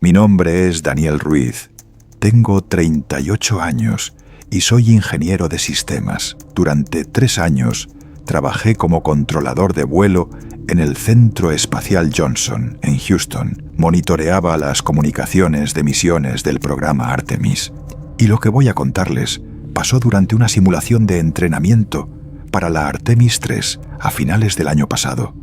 Mi nombre es Daniel Ruiz. Tengo 38 años y soy ingeniero de sistemas. Durante 3 años trabajé como controlador de vuelo en el Centro Espacial Johnson, en Houston. Monitoreaba las comunicaciones de misiones del programa Artemis. Y lo que voy a contarles pasó durante una simulación de entrenamiento para la Artemis 3 a finales del año pasado.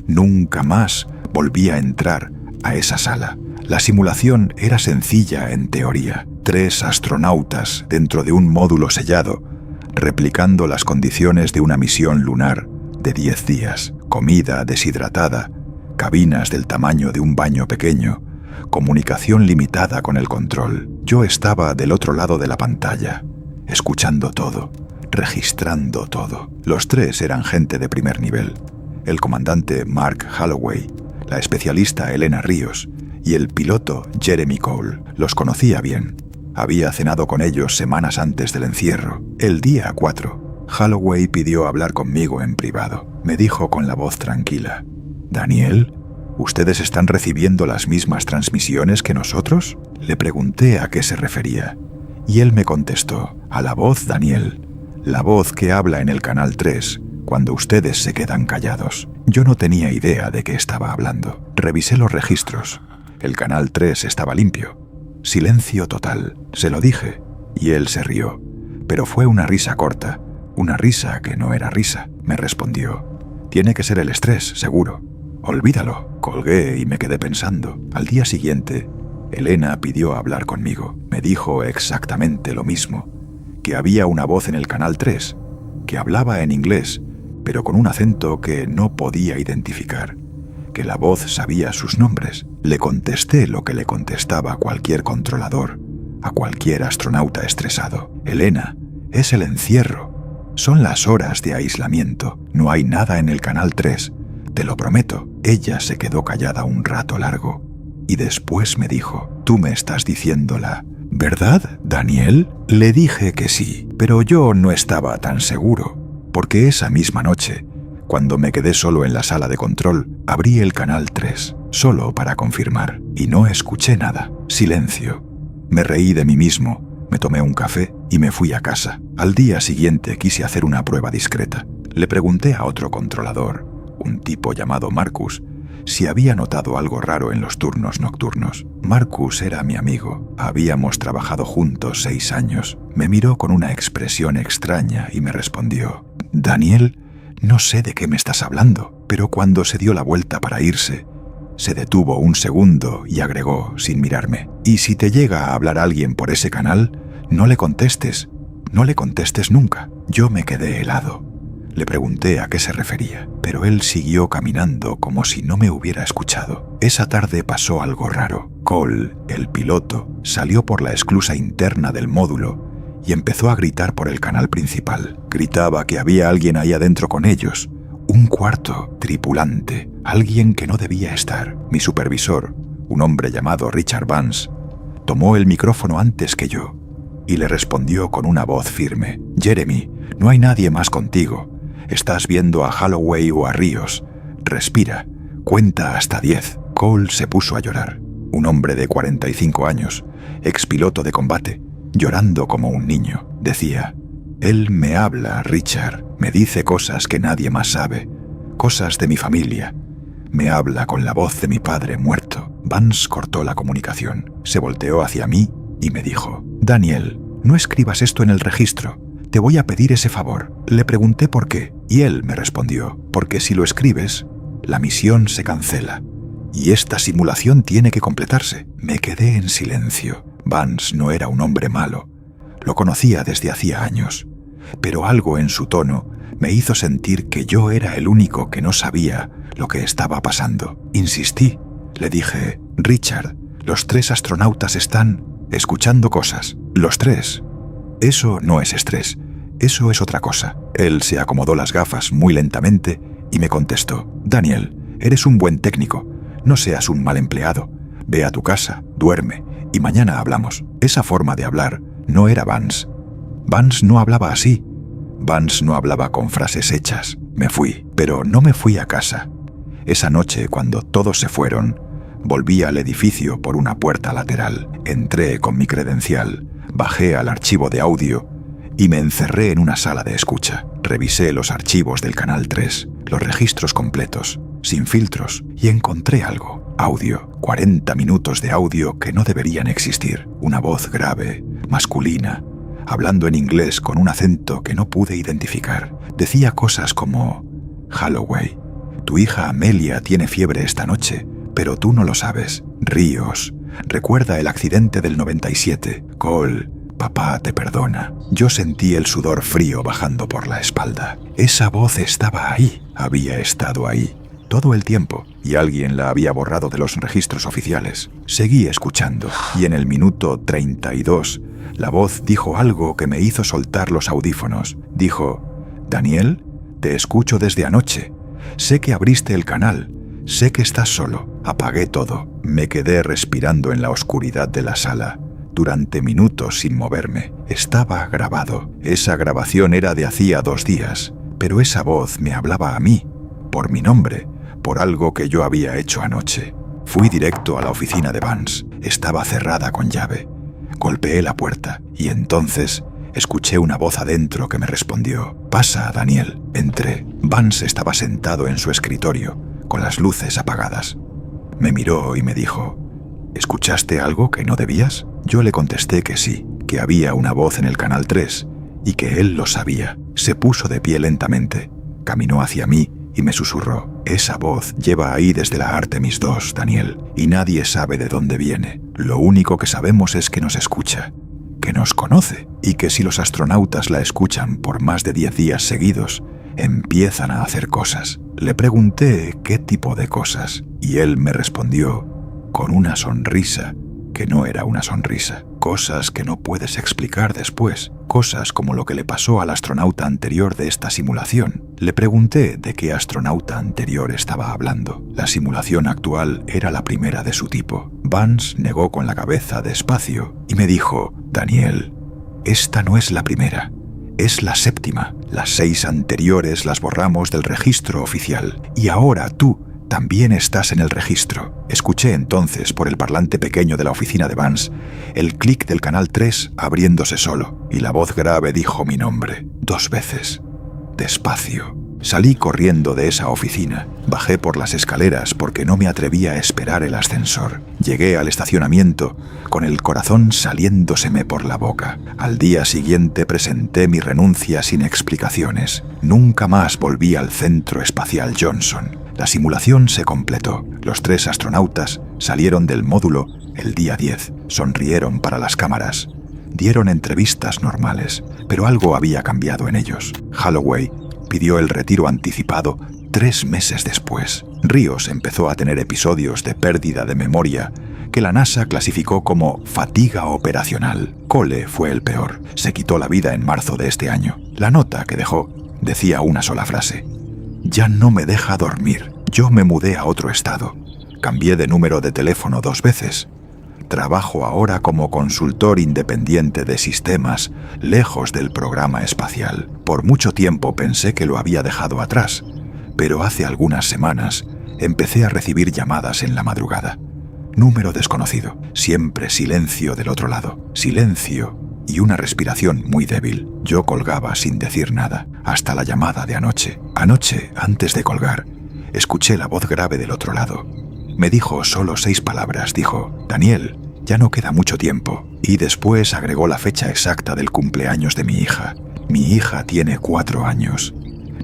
Nunca más volví a entrar a esa sala. La simulación era sencilla en teoría. 3 astronautas dentro de un módulo sellado, replicando las condiciones de una misión lunar de 10 días. Comida deshidratada, cabinas del tamaño de un baño pequeño, comunicación limitada con el control. Yo estaba del otro lado de la pantalla, escuchando todo, registrando todo. Los 3 eran gente de primer nivel. El comandante Mark Holloway, la especialista Elena Ríos y el piloto Jeremy Cole. Los conocía bien. Había cenado con ellos semanas antes del encierro. El día 4, Holloway pidió hablar conmigo en privado. Me dijo con la voz tranquila: «Daniel, ¿ustedes están recibiendo las mismas transmisiones que nosotros?». Le pregunté a qué se refería, y él me contestó: «A la voz, Daniel, la voz que habla en el Canal 3 cuando ustedes se quedan callados». Yo no tenía idea de qué estaba hablando. Revisé los registros. El Canal 3 estaba limpio. Silencio total. Se lo dije, y él se rió. Pero fue una risa corta, una risa que no era risa. Me respondió: «Tiene que ser el estrés, seguro. Olvídalo». Colgué y me quedé pensando. Al día siguiente, Elena pidió hablar conmigo. Me dijo exactamente lo mismo, que había una voz en el Canal 3, que hablaba en inglés, pero con un acento que no podía identificar, que la voz sabía sus nombres. Le contesté lo que le contestaba a cualquier controlador, a cualquier astronauta estresado: «Elena, es el encierro. Son las horas de aislamiento. No hay nada en el Canal 3. Te lo prometo». Ella se quedó callada un rato largo y después me dijo: «¿Tú me estás diciendo la verdad, Daniel?». Le dije que sí, pero yo no estaba tan seguro, porque esa misma noche, cuando me quedé solo en la sala de control, abrí el Canal 3, solo para confirmar, y no escuché nada. Silencio. Me reí de mí mismo, me tomé un café y me fui a casa. Al día siguiente quise hacer una prueba discreta. Le pregunté a otro controlador, un tipo llamado Marcus, si había notado algo raro en los turnos nocturnos. Marcus era mi amigo. Habíamos trabajado juntos 6 años. Me miró con una expresión extraña y me respondió: «Daniel, no sé de qué me estás hablando». Pero cuando se dio la vuelta para irse, se detuvo un segundo y agregó, sin mirarme: «Y si te llega a hablar alguien por ese canal, no le contestes. No le contestes nunca». Yo me quedé helado. Le pregunté a qué se refería, pero él siguió caminando como si no me hubiera escuchado. Esa tarde pasó algo raro. Cole, el piloto, salió por la esclusa interna del módulo y empezó a gritar por el canal principal. Gritaba que había alguien ahí adentro con ellos. Un cuarto tripulante, alguien que no debía estar. Mi supervisor, un hombre llamado Richard Vance, tomó el micrófono antes que yo y le respondió con una voz firme: «Jeremy, no hay nadie más contigo. Estás viendo a Holloway o a Ríos. Respira. Cuenta hasta 10». Cole se puso a llorar. Un hombre de 45 años, expiloto de combate, llorando como un niño. Decía: «Él me habla, Richard. Me dice cosas que nadie más sabe. Cosas de mi familia. Me habla con la voz de mi padre muerto». Vance cortó la comunicación. Se volteó hacia mí y me dijo: «Daniel, no escribas esto en el registro. Te voy a pedir ese favor». Le pregunté por qué, y él me respondió: «Porque si lo escribes, la misión se cancela, y esta simulación tiene que completarse». Me quedé en silencio. Vance no era un hombre malo. Lo conocía desde hacía años, pero algo en su tono me hizo sentir que yo era el único que no sabía lo que estaba pasando. Insistí. Le dije: «Richard, los 3 astronautas están escuchando cosas. Los 3. Eso no es estrés, eso es otra cosa». Él se acomodó las gafas muy lentamente y me contestó: «Daniel, eres un buen técnico, no seas un mal empleado. Ve a tu casa, duerme y mañana hablamos». Esa forma de hablar no era Vance. Vance no hablaba así. Vance no hablaba con frases hechas. Me fui, pero no me fui a casa. Esa noche, cuando todos se fueron, Volví al edificio por una puerta lateral. Entré con mi credencial, bajé al archivo de audio y me encerré en una sala de escucha. Revisé los archivos del Canal 3, los registros completos, sin filtros, y encontré algo. Audio, 40 minutos de audio que no deberían existir. Una voz grave, masculina, hablando en inglés con un acento que no pude identificar. Decía cosas como: Holloway, tu hija Amelia tiene fiebre esta noche, pero tú no lo sabes. Ríos, recuerda el accidente del 97. Cole, papá te perdona. Yo sentí el sudor frío bajando por la espalda. Esa voz estaba ahí, había estado ahí todo el tiempo, y alguien la había borrado de los registros oficiales. Seguí escuchando, y en el minuto 32, la voz dijo algo que me hizo soltar los audífonos. Dijo: Daniel, te escucho desde anoche. Sé que abriste el canal. Sé que estás solo. Apagué todo. Me quedé respirando en la oscuridad de la sala durante minutos sin moverme. Estaba grabado. Esa grabación era de hacía 2 días, pero esa voz me hablaba a mí, por mi nombre, por algo que yo había hecho anoche. Fui directo a la oficina de Vance. Estaba cerrada con llave. Golpeé la puerta y entonces escuché una voz adentro que me respondió: «Pasa, Daniel». Entré. Vance estaba sentado en su escritorio, con las luces apagadas. Me miró y me dijo: «¿Escuchaste algo que no debías?». Yo le contesté que sí, que había una voz en el Canal 3 y que él lo sabía. Se puso de pie lentamente, caminó hacia mí y me susurró: «Esa voz lleva ahí desde la Artemis II, Daniel, y nadie sabe de dónde viene. Lo único que sabemos es que nos escucha, que nos conoce, y que si los astronautas la escuchan por más de 10 días seguidos, empiezan a hacer cosas». Le pregunté qué tipo de cosas, y él me respondió con una sonrisa que no era una sonrisa. Cosas que no puedes explicar después. Cosas como lo que le pasó al astronauta anterior de esta simulación. Le pregunté de qué astronauta anterior estaba hablando. La simulación actual era la primera de su tipo. Vance negó con la cabeza despacio y me dijo: «Daniel, esta no es la primera. Es la 7ª. Las 6 anteriores las borramos del registro oficial. Y ahora tú también estás en el registro». Escuché entonces por el parlante pequeño de la oficina de Vance el clic del Canal 3 abriéndose solo, y la voz grave dijo mi nombre 2 veces, despacio. Salí corriendo de esa oficina. Bajé por las escaleras porque no me atrevía a esperar el ascensor. Llegué al estacionamiento con el corazón saliéndoseme por la boca. Al día siguiente presenté mi renuncia sin explicaciones. Nunca más volví al Centro Espacial Johnson. La simulación se completó. Los 3 astronautas salieron del módulo el día 10. Sonrieron para las cámaras. Dieron entrevistas normales, pero algo había cambiado en ellos. Holloway pidió el retiro anticipado 3 meses después. Ríos empezó a tener episodios de pérdida de memoria que la NASA clasificó como fatiga operacional. Cole fue el peor. Se quitó la vida en marzo de este año. La nota que dejó decía una sola frase: «Ya no me deja dormir». Yo me mudé a otro estado. Cambié de número de teléfono 2 veces. Trabajo ahora como consultor independiente de sistemas, lejos del programa espacial. Por mucho tiempo pensé que lo había dejado atrás, pero hace algunas semanas empecé a recibir llamadas en la madrugada. Número desconocido, siempre silencio del otro lado. Silencio y una respiración muy débil. Yo colgaba sin decir nada, hasta la llamada de anoche. Anoche, antes de colgar, escuché la voz grave del otro lado. Me dijo solo 6 palabras. Dijo: «Daniel, ya no queda mucho tiempo». Y después agregó la fecha exacta del cumpleaños de mi hija. Mi hija tiene 4 años.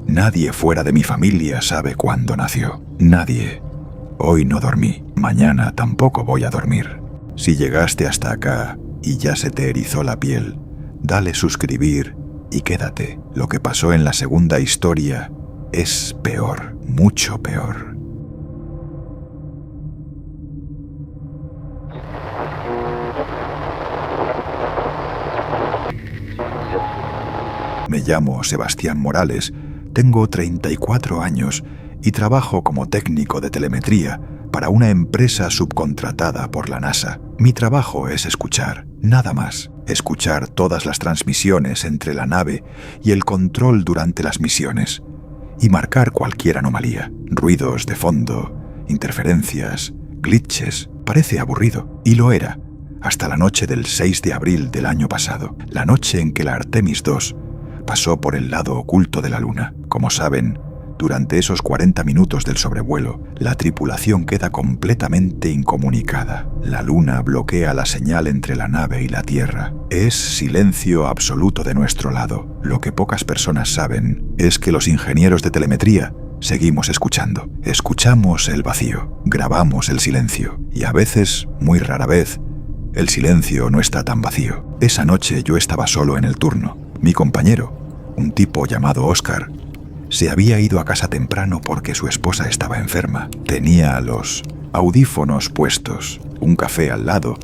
Nadie fuera de mi familia sabe cuándo nació. Nadie. Hoy no dormí. Mañana tampoco voy a dormir. Si llegaste hasta acá y ya se te erizó la piel, dale suscribir y quédate. Lo que pasó en la segunda historia es peor, mucho peor. Me llamo Sebastián Morales, tengo 34 años y trabajo como técnico de telemetría para una empresa subcontratada por la NASA. Mi trabajo es escuchar, nada más. Escuchar todas las transmisiones entre la nave y el control durante las misiones y marcar cualquier anomalía, ruidos de fondo, interferencias, glitches, parece aburrido, y lo era, hasta la noche del 6 de abril del año pasado, la noche en que la Artemis II pasó por el lado oculto de la Luna. Como saben, durante esos 40 minutos del sobrevuelo, la tripulación queda completamente incomunicada. La Luna bloquea la señal entre la nave y la Tierra. Es silencio absoluto de nuestro lado. Lo que pocas personas saben es que los ingenieros de telemetría seguimos escuchando. Escuchamos el vacío, grabamos el silencio, y a veces, muy rara vez, el silencio no está tan vacío. Esa noche yo estaba solo en el turno. Mi compañero, un tipo llamado Oscar, se había ido a casa temprano porque su esposa estaba enferma. Tenía los audífonos puestos, un café al lado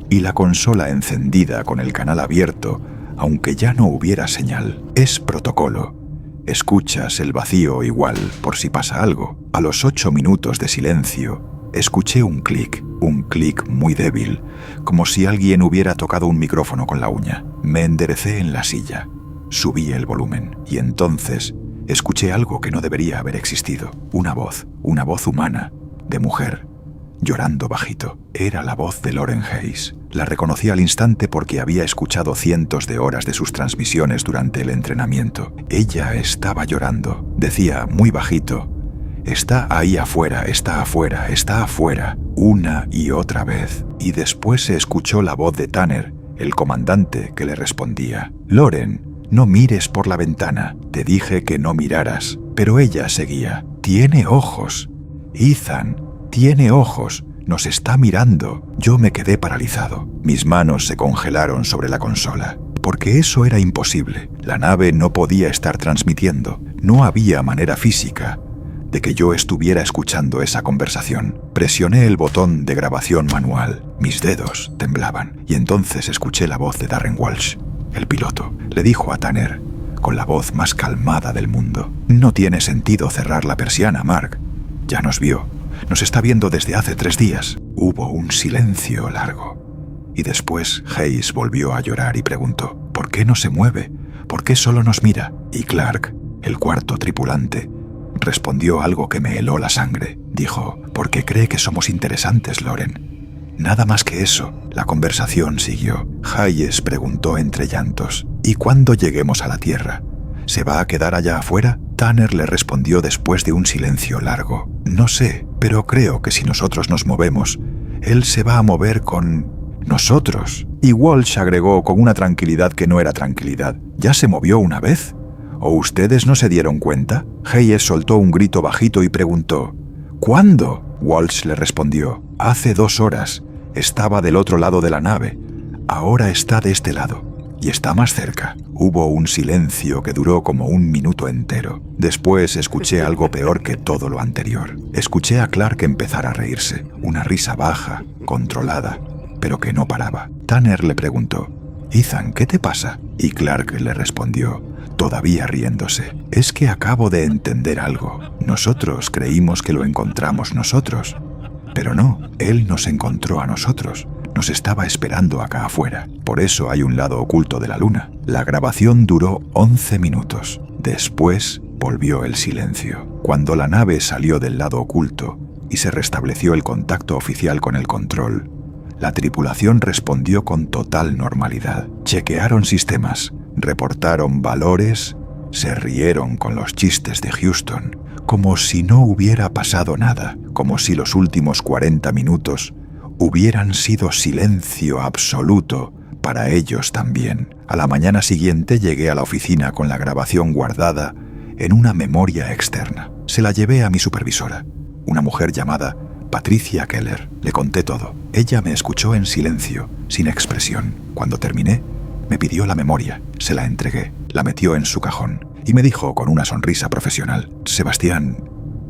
y la consola encendida con el canal abierto, aunque ya no hubiera señal. Es protocolo. Escuchas el vacío igual por si pasa algo. A los 8 minutos de silencio, escuché un clic muy débil, como si alguien hubiera tocado un micrófono con la uña. Me enderecé en la silla, subí el volumen y entonces escuché algo que no debería haber existido. Una voz humana, de mujer, llorando bajito. Era la voz de Lauren Hayes. La reconocí al instante porque había escuchado cientos de horas de sus transmisiones durante el entrenamiento. Ella estaba llorando. Decía muy bajito: «Está ahí afuera, está afuera, está afuera», una y otra vez. Y después se escuchó la voz de Tanner, el comandante, que le respondía: «Lauren, no mires por la ventana, te dije que no miraras». Pero ella seguía: «Tiene ojos. Ethan, tiene ojos. Nos está mirando». Yo me quedé paralizado. Mis manos se congelaron sobre la consola. Porque eso era imposible. La nave no podía estar transmitiendo. No había manera física de que yo estuviera escuchando esa conversación. Presioné el botón de grabación manual. Mis dedos temblaban. Y entonces escuché la voz de Darren Walsh. El piloto le dijo a Tanner, con la voz más calmada del mundo: «No tiene sentido cerrar la persiana, Mark. Ya nos vio. Nos está viendo desde hace 3 días». Hubo un silencio largo. Y después Hayes volvió a llorar y preguntó: «¿Por qué no se mueve? ¿Por qué solo nos mira?» Y Clark, el cuarto tripulante, respondió algo que me heló la sangre. Dijo: «Porque cree que somos interesantes, Lauren». Nada más que eso. La conversación siguió. Hayes preguntó entre llantos: «¿Y cuándo lleguemos a la Tierra? ¿Se va a quedar allá afuera?» Tanner le respondió después de un silencio largo: «No sé, pero creo que si nosotros nos movemos, él se va a mover con nosotros». Y Walsh agregó con una tranquilidad que no era tranquilidad: «¿Ya se movió una vez? ¿O ustedes no se dieron cuenta?» Hayes soltó un grito bajito y preguntó: «¿Cuándo?». Walsh le respondió: «Hace 2 horas. Estaba del otro lado de la nave. Ahora está de este lado. Y está más cerca». Hubo un silencio que duró como 1 minuto entero. Después escuché algo peor que todo lo anterior. Escuché a Clark empezar a reírse. Una risa baja, controlada, pero que no paraba. Tanner le preguntó: «Ethan, ¿qué te pasa?». Y Clark le respondió, todavía riéndose: «Es que acabo de entender algo. Nosotros creímos que lo encontramos nosotros. Pero no, él nos encontró a nosotros. Nos estaba esperando acá afuera. Por eso hay un lado oculto de la Luna». La grabación duró 11 minutos. Después volvió el silencio. Cuando la nave salió del lado oculto y se restableció el contacto oficial con el control, la tripulación respondió con total normalidad. Chequearon sistemas, reportaron valores, se rieron con los chistes de Houston, como si no hubiera pasado nada, como si los últimos 40 minutos hubieran sido silencio absoluto para ellos también. A la mañana siguiente llegué a la oficina con la grabación guardada en una memoria externa. Se la llevé a mi supervisora, una mujer llamada Patricia Keller. Le conté todo. Ella me escuchó en silencio, sin expresión. Cuando terminé, me pidió la memoria. Se la entregué. La metió en su cajón y me dijo con una sonrisa profesional: «Sebastián,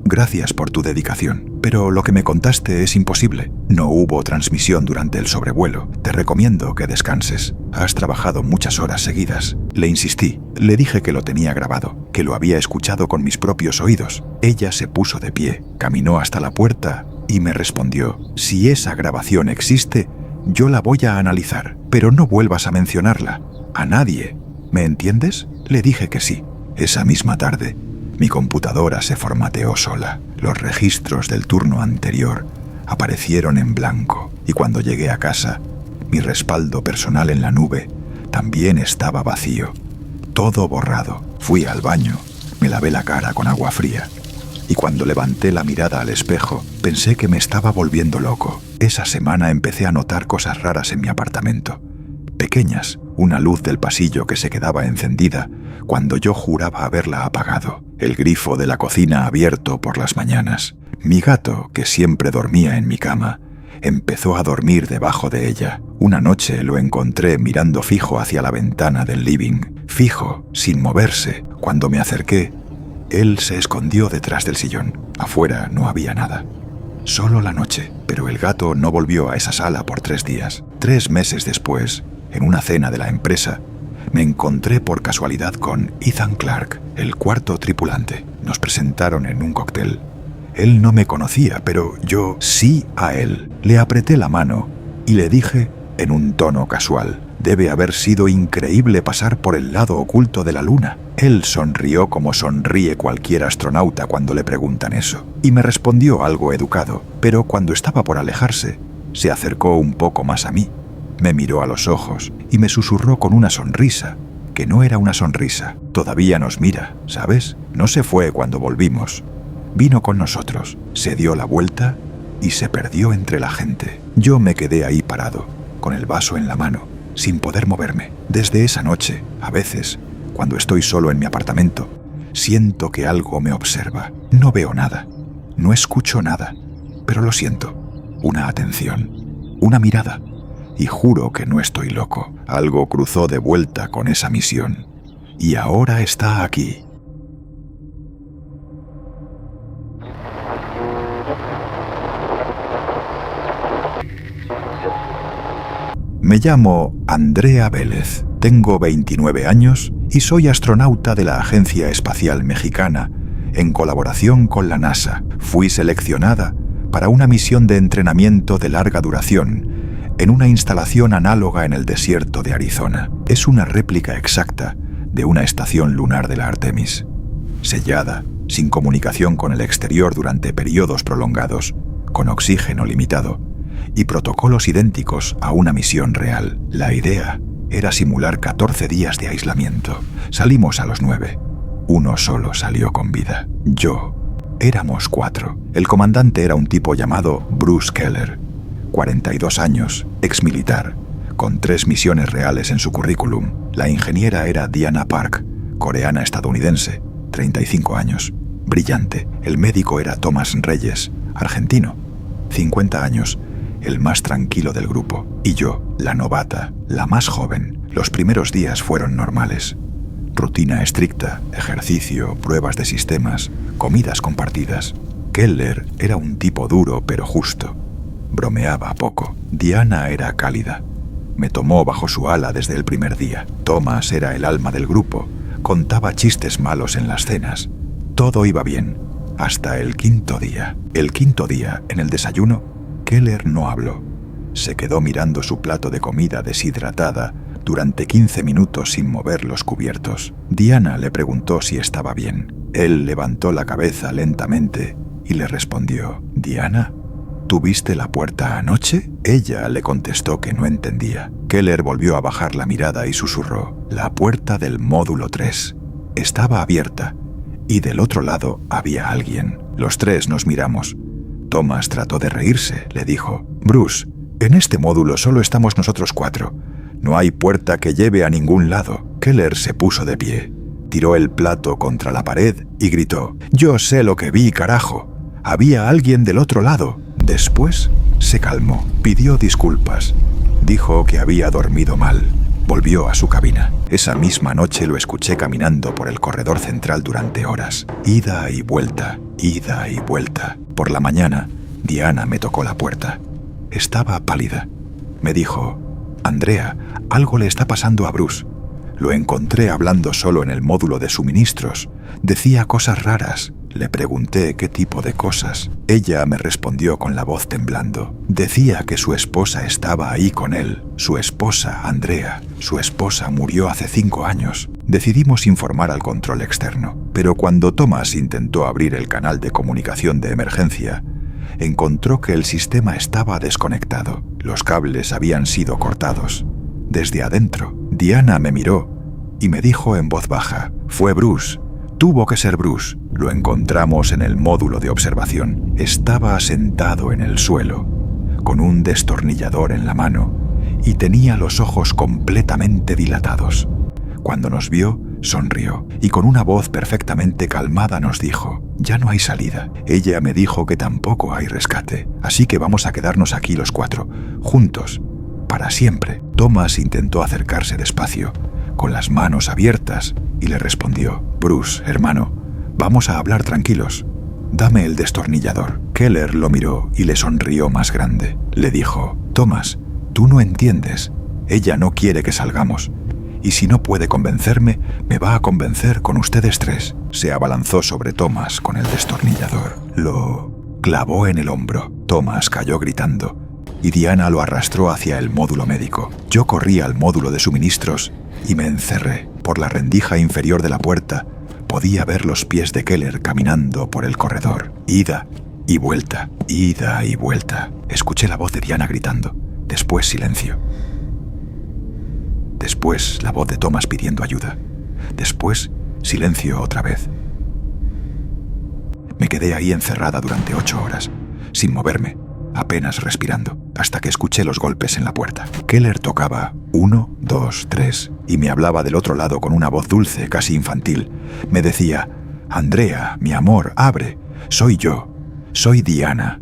gracias por tu dedicación, pero lo que me contaste es imposible. No hubo transmisión durante el sobrevuelo. Te recomiendo que descanses. Has trabajado muchas horas seguidas». Le insistí. Le dije que lo tenía grabado, que lo había escuchado con mis propios oídos. Ella se puso de pie, caminó hasta la puerta y me respondió: «Si esa grabación existe, yo la voy a analizar, pero no vuelvas a mencionarla a nadie. ¿Me entiendes?». Le dije que sí. Esa misma tarde, mi computadora se formateó sola. Los registros del turno anterior aparecieron en blanco, y cuando llegué a casa, mi respaldo personal en la nube también estaba vacío, todo borrado. Fui al baño, me lavé la cara con agua fría, y cuando levanté la mirada al espejo, pensé que me estaba volviendo loco. Esa semana empecé a notar cosas raras en mi apartamento. Pequeñas, una luz del pasillo que se quedaba encendida cuando yo juraba haberla apagado, el grifo de la cocina abierto por las mañanas. Mi gato, que siempre dormía en mi cama, empezó a dormir debajo de ella. Una noche lo encontré mirando fijo hacia la ventana del living, fijo, sin moverse. Cuando me acerqué, él se escondió detrás del sillón. Afuera no había nada. Solo la noche, pero el gato no volvió a esa sala por 3 días. 3 meses después, en una cena de la empresa, me encontré por casualidad con Ethan Clark, el cuarto tripulante. Nos presentaron en un cóctel. Él no me conocía, pero yo sí a él. Le apreté la mano y le dije en un tono casual: «Debe haber sido increíble pasar por el lado oculto de la luna». Él sonrió como sonríe cualquier astronauta cuando le preguntan eso, y me respondió algo educado, pero cuando estaba por alejarse, se acercó un poco más a mí. Me miró a los ojos y me susurró con una sonrisa, que no era una sonrisa. «Todavía nos mira, ¿sabes? No se fue cuando volvimos. Vino con nosotros, se dio la vuelta y se perdió entre la gente». Yo me quedé ahí parado, con el vaso en la mano, sin poder moverme. Desde esa noche, a veces, cuando estoy solo en mi apartamento, siento que algo me observa. No veo nada, no escucho nada, pero lo siento. Una atención, una mirada. Y juro que no estoy loco. Algo cruzó de vuelta con esa misión. Y ahora está aquí. Me llamo Andrea Vélez, tengo 29 años y soy astronauta de la Agencia Espacial Mexicana, en colaboración con la NASA. Fui seleccionada para una misión de entrenamiento de larga duración en una instalación análoga en el desierto de Arizona. Es una réplica exacta de una estación lunar de la Artemis, sellada, sin comunicación con el exterior durante periodos prolongados, con oxígeno limitado y protocolos idénticos a una misión real. La idea era simular 14 días de aislamiento. Salimos a los 9. Uno solo salió con vida. Yo. Éramos 4. El comandante era un tipo llamado Bruce Keller, 42 años, exmilitar, con 3 misiones reales en su currículum. La ingeniera era Diana Park, coreana estadounidense, 35 años, brillante. El médico era Thomas Reyes, argentino, 50 años, el más tranquilo del grupo. Y yo, la novata, la más joven. Los primeros días fueron normales. Rutina estricta, ejercicio, pruebas de sistemas, comidas compartidas. Keller era un tipo duro pero justo. Bromeaba poco. Diana era cálida. Me tomó bajo su ala desde el primer día. Thomas era el alma del grupo. Contaba chistes malos en las cenas. Todo iba bien, hasta el 5.º día. El 5.º día, en el desayuno, Keller no habló. Se quedó mirando su plato de comida deshidratada durante 15 minutos sin mover los cubiertos. Diana le preguntó si estaba bien. Él levantó la cabeza lentamente y le respondió: «Diana, ¿tú viste la puerta anoche?». Ella le contestó que no entendía. Keller volvió a bajar la mirada y susurró: «La puerta del módulo 3 estaba abierta y del otro lado había alguien». Los 3 nos miramos. Thomas trató de reírse. Le dijo: «Bruce, en este módulo solo estamos nosotros 4. No hay puerta que lleve a ningún lado». Keller se puso de pie, tiró el plato contra la pared y gritó: «Yo sé lo que vi, carajo. Había alguien del otro lado». Después se calmó, pidió disculpas, dijo que había dormido mal. Volvió a su cabina. Esa misma noche lo escuché caminando por el corredor central durante horas. Ida y vuelta, ida y vuelta. Por la mañana, Diana me tocó la puerta. Estaba pálida. Me dijo: «Andrea, algo le está pasando a Bruce. Lo encontré hablando solo en el módulo de suministros. Decía cosas raras». Le pregunté qué tipo de cosas. Ella me respondió con la voz temblando. Decía que su esposa estaba ahí con él. Su esposa, Andrea. Su esposa murió hace 5 años. Decidimos informar al control externo, pero cuando Thomas intentó abrir el canal de comunicación de emergencia, encontró que el sistema estaba desconectado. Los cables habían sido cortados. Desde adentro, Diana me miró y me dijo en voz baja: «Fue Bruce. Tuvo que ser Bruce». Lo encontramos en el módulo de observación. Estaba sentado en el suelo, con un destornillador en la mano, y tenía los ojos completamente dilatados. Cuando nos vio, sonrió y con una voz perfectamente calmada nos dijo: «Ya no hay salida. Ella me dijo que tampoco hay rescate, así que vamos a quedarnos aquí los 4, juntos, para siempre». Thomas intentó acercarse despacio, con las manos abiertas, y le respondió: «Bruce, hermano, vamos a hablar tranquilos. Dame el destornillador». Keller lo miró y le sonrió más grande. Le dijo: «Thomas, tú no entiendes. Ella no quiere que salgamos. Y si no puede convencerme, me va a convencer con ustedes 3». Se abalanzó sobre Thomas con el destornillador. Lo clavó en el hombro. Thomas cayó gritando y Diana lo arrastró hacia el módulo médico. Yo corrí al módulo de suministros y me encerré. Por la rendija inferior de la puerta podía ver los pies de Keller caminando por el corredor. Ida y vuelta, ida y vuelta. Escuché la voz de Diana gritando. Después silencio. Después la voz de Thomas pidiendo ayuda. Después silencio otra vez. Me quedé ahí encerrada durante 8 horas, sin moverme, apenas respirando, hasta que escuché los golpes en la puerta. Keller tocaba 1, 2, 3 y me hablaba del otro lado con una voz dulce, casi infantil. Me decía: «Andrea, mi amor, abre. Soy yo. Soy Diana.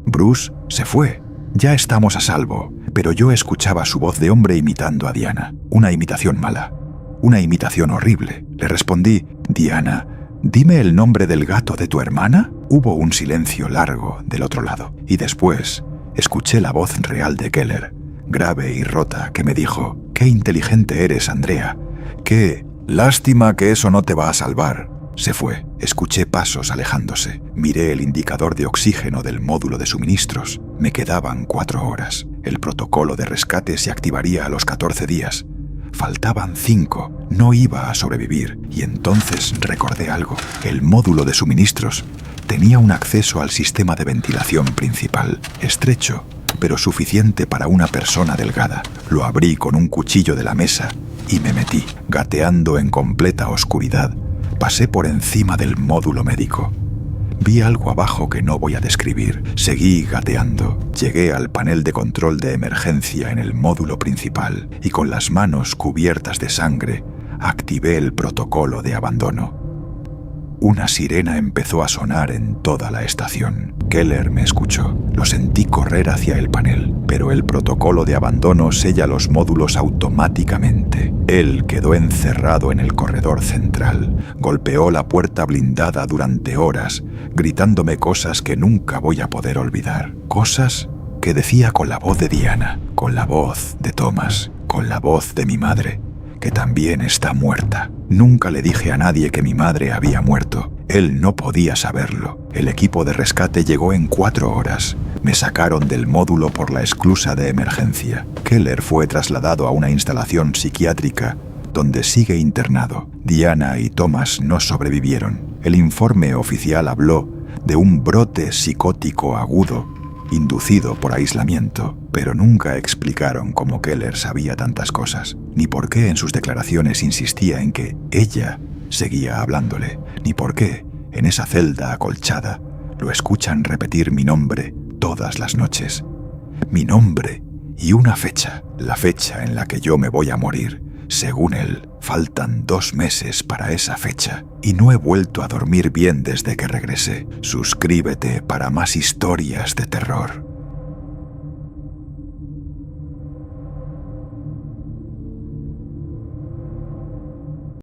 Bruce se fue. Ya estamos a salvo». Pero yo escuchaba su voz de hombre imitando a Diana. Una imitación mala. Una imitación horrible. Le respondí: «Diana, dime el nombre del gato de tu hermana». Hubo un silencio largo del otro lado. Y después escuché la voz real de Keller, grave y rota, que me dijo: «Qué inteligente eres, Andrea. Qué lástima que eso no te va a salvar». Se fue. Escuché pasos alejándose. Miré el indicador de oxígeno del módulo de suministros. Me quedaban 4 horas. El protocolo de rescate se activaría a los 14 días. Faltaban 5. No iba a sobrevivir. Y entonces recordé algo. El módulo de suministros tenía un acceso al sistema de ventilación principal. Estrecho, pero suficiente para una persona delgada. Lo abrí con un cuchillo de la mesa y me metí. Gateando en completa oscuridad, pasé por encima del módulo médico. Vi algo abajo que no voy a describir. Seguí gateando. Llegué al panel de control de emergencia en el módulo principal y con las manos cubiertas de sangre activé el protocolo de abandono. Una sirena empezó a sonar en toda la estación. Keller me escuchó. Lo sentí correr hacia el panel, pero el protocolo de abandono sella los módulos automáticamente. Él quedó encerrado en el corredor central. Golpeó la puerta blindada durante horas, gritándome cosas que nunca voy a poder olvidar. Cosas que decía con la voz de Diana, con la voz de Thomas, con la voz de mi madre, que también está muerta. Nunca le dije a nadie que mi madre había muerto. Él no podía saberlo. El equipo de rescate llegó en 4 horas. Me sacaron del módulo por la esclusa de emergencia. Keller fue trasladado a una instalación psiquiátrica donde sigue internado. Diana y Thomas no sobrevivieron. El informe oficial habló de un brote psicótico agudo inducido por aislamiento, pero nunca explicaron cómo Keller sabía tantas cosas, ni por qué en sus declaraciones insistía en que ella seguía hablándole, ni por qué en esa celda acolchada lo escuchan repetir mi nombre todas las noches. Mi nombre y una fecha, la fecha en la que yo me voy a morir. Según él, faltan 2 meses para esa fecha y no he vuelto a dormir bien desde que regresé. Suscríbete para más historias de terror.